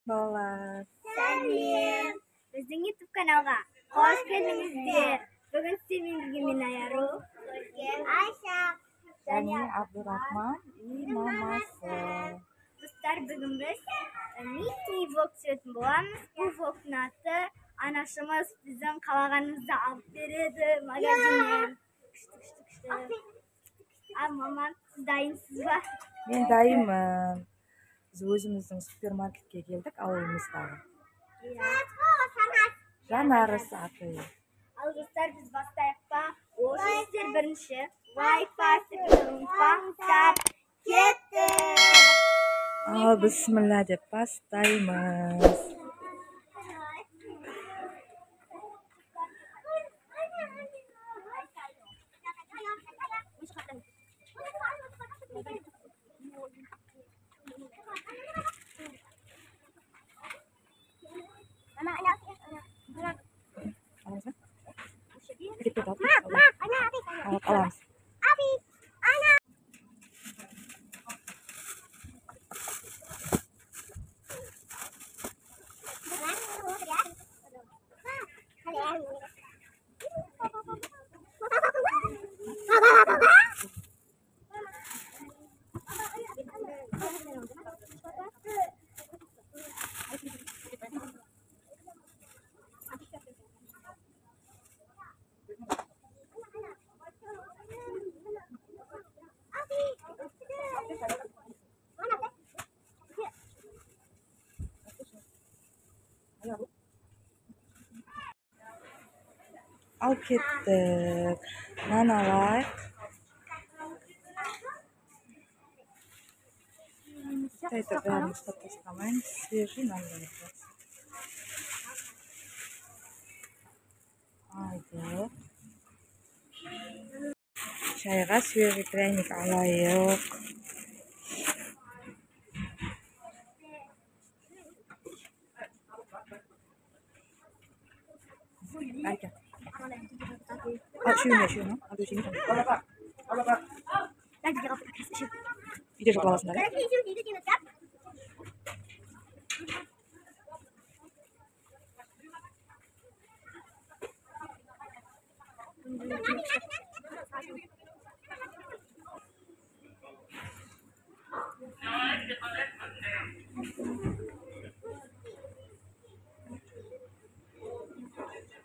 Bolas. Salim. Біздің YouTube каналға қош келдіңіздер. Бүгін сіздермен бірге мен Айару, Айша және Абдурахман и мамасы. Достар, бүгін біз мини-влог түсіретін боламыз. Бұл влогтың аты анашымыз біздің қалағанымызды алып береді магазиннен. Күшті. Ал мамам, сіз дайынсыз ба? Мен дайынмын. Біз өзіміздің супермаркетке келдік, ауылымыздағы. Жанарыс аты. Ал достар, біз бастайық па? Ол сіздер бірінші лайк басып ұмытпаңыздар. Кеттік! Ал бісміллә деп бастаймыз. Alamız. Al kettik. Nanalar. Это прямо что-то самое свежий нам дается. Алды. Чайға свежий пряник алайық. Айка. Шүйіне. Алды шүйіне. Үйде жоқ баласында, да?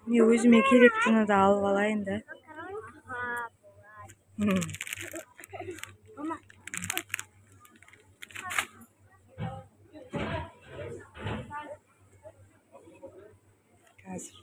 Мен өзіме керектіні да алып алайын да. Қазір.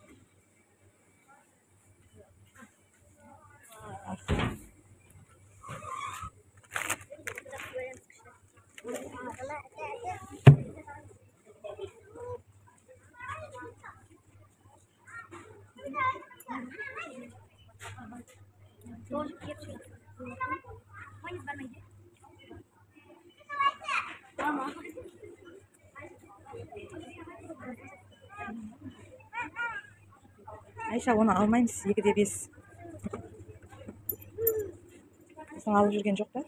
Айша, оны алмаймыз, 2-де 5. Сен алып жүрген жоқ та?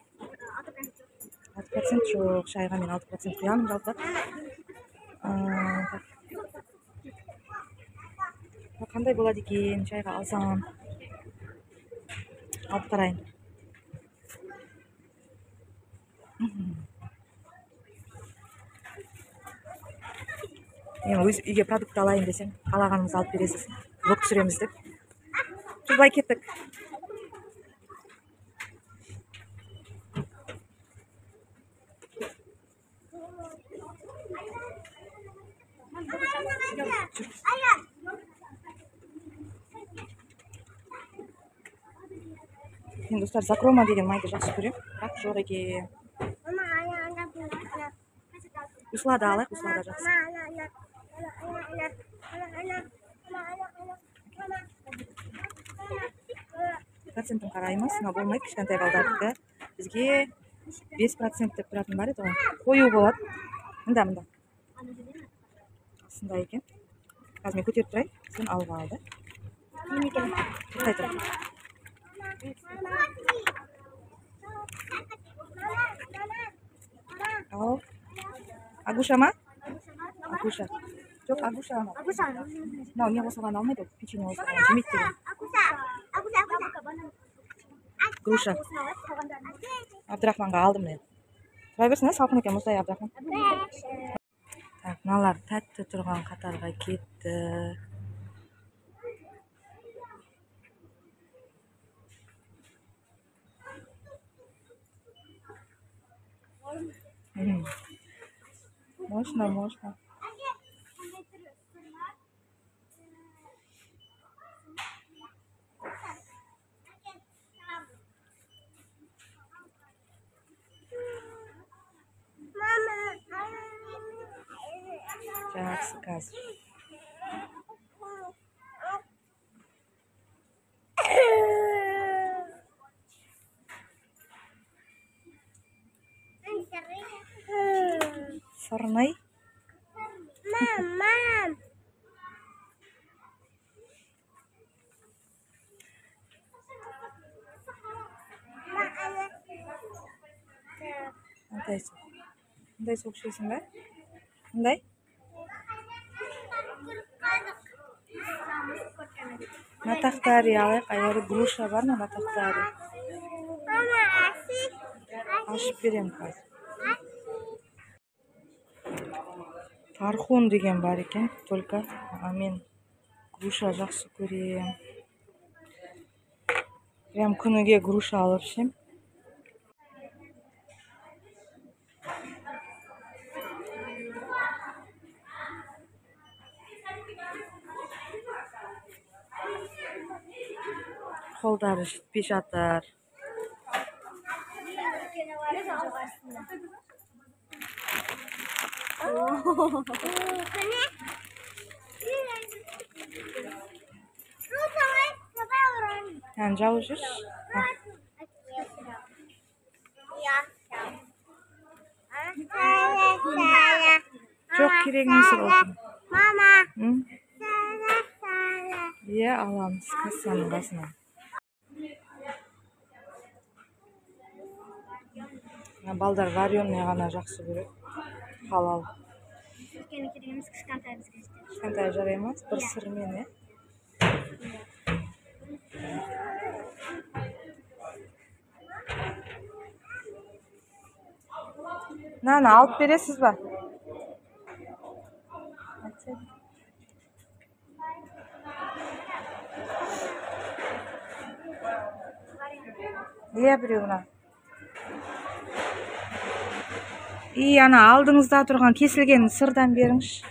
6% жоқ, шайға мен 6% құямын жалпы. Қандай болады екен, шайға алсам? Алып қарайын. Мен өз үйге продукт алайын десем, қалағанымызды алып бересіз. Влог түсіреміз деп. Былай кеттік. Мен достар, закрома деген майды жақсы көремін, бірақ жоқ екен. Услада алайық, услада жақсы. Процентін қараймыз, но болмайды, кішкентай балдардікі. Бізге 5% деп тұратын бар еді ғой. Қою болады. Мында. Осындай екен. Қазір мен көтеріп тұрайын, сен алып алды. Тоқтай тұр. Ал. Агуша ма? агуша. Жоқ, агуша ана. Агуша. Мынау не қосылған алмайды, печенье қосылған жемейді деген. Груша. Абдрахманға алдым мен. Тұра берсін, салқын екен, мұздай Абдрахман. Так, мыналар тәтті тұрған қатарға кетті. Можно. Жақсы қазір. Сырный. Мам. Қандай суық ішесің бе? Қандай? Натақтари алайық, аяғы груша бар ма натақтари? Ашып берем қазір. Тархун деген бар екен, только мен груша жақсы көрем. Прям күніге груша алып ішем. Қолдары жетпей жатыр. Жауып жүрші. Жоқ, керек емес болсын. Мама. Иә, аламыз кассаның қасынан. Балдар вареный ғана жақсы көреді. Халал. Кішкентай жараймыз, бір сырмен, Нана, алып бересіз ба? Иә, біреуіна. Ана алдыңызда тұрған кесілген сырдан беріңізші.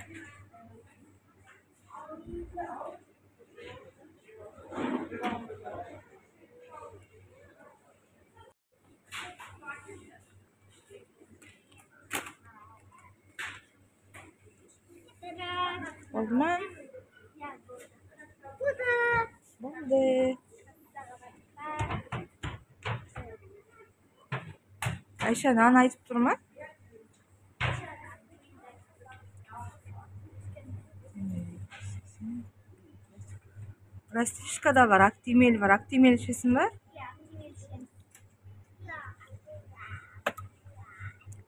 Oldu mu? Болды. Ayşe, nana айтып тұр ма? Растишка да бар, актимель бар. Актимель ішесің ба?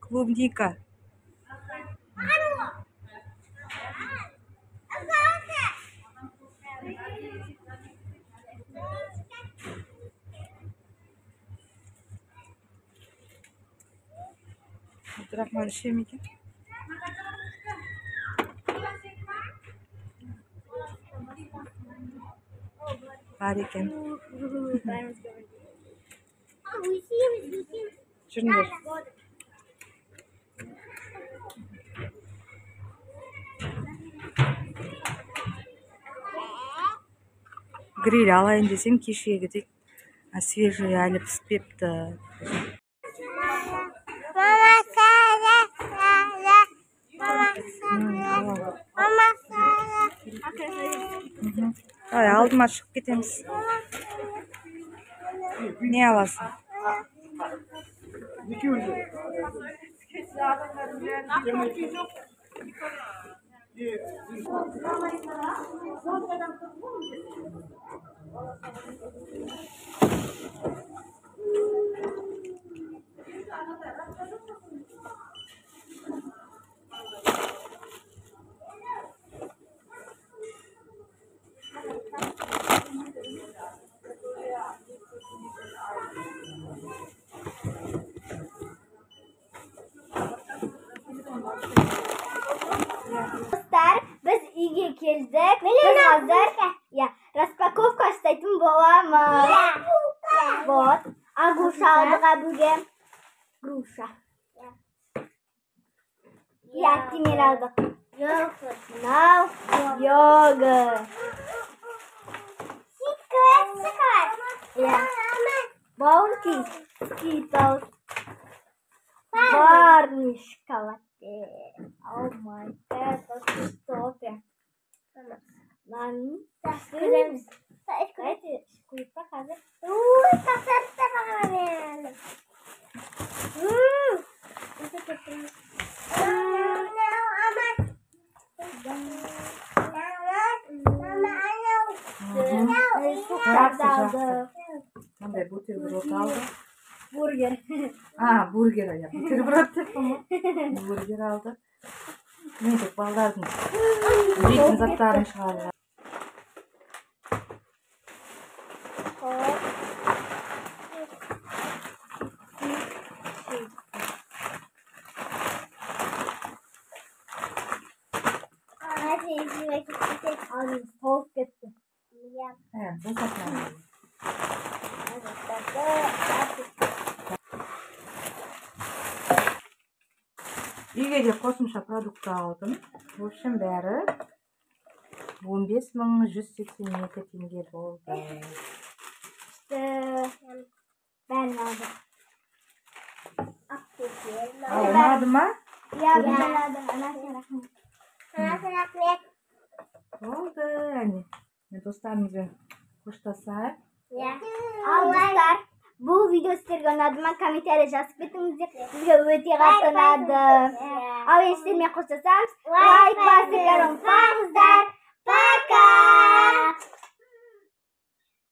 Клубника. Абдрахман іше ме екен? Бар екен. Жүріңдер. Гриль алайын десем, кешегідей свежий әлі піспепті. Алдыма шығып кетеміз. Не аласың? Dostlar, biz uyga keldik. Biz hozir распаковка istaydim bo'lamiz. Вот. Agusha oldik bugun. Grusha. Yaktimel aldık. Yogurt. Now yogurt. Skittles. Yeah. Bounty. Skittles. Barney шоколадки. Oh my god, that's so good. Nani? Güzelmiş. Hadi kuyupa hazır. Kasette bakalım. Qanday buterbrod aldi? Burger. Burger ya. Buterbrod deb ama. Burger aldi. Neydi ballarning yeydigan zatlarini chiqardi. Soğuk gitti. Bu saklanıyor. Uyga de qo'shimcha produkt aldim. В общем, bari 15.187 tenge bo'ldi. İşte ben aldım. Olmadimi? Ya ben aldım. Anasını rahmet. Oldu yani. Do'stlarimizga xo'shlasak. Dostlar, bu video sizlarga yoqadimi? Kommentariyada yozib ketingizlar. Sizga o'ta yoqadi. Agar sizlarga xo'shlasam, like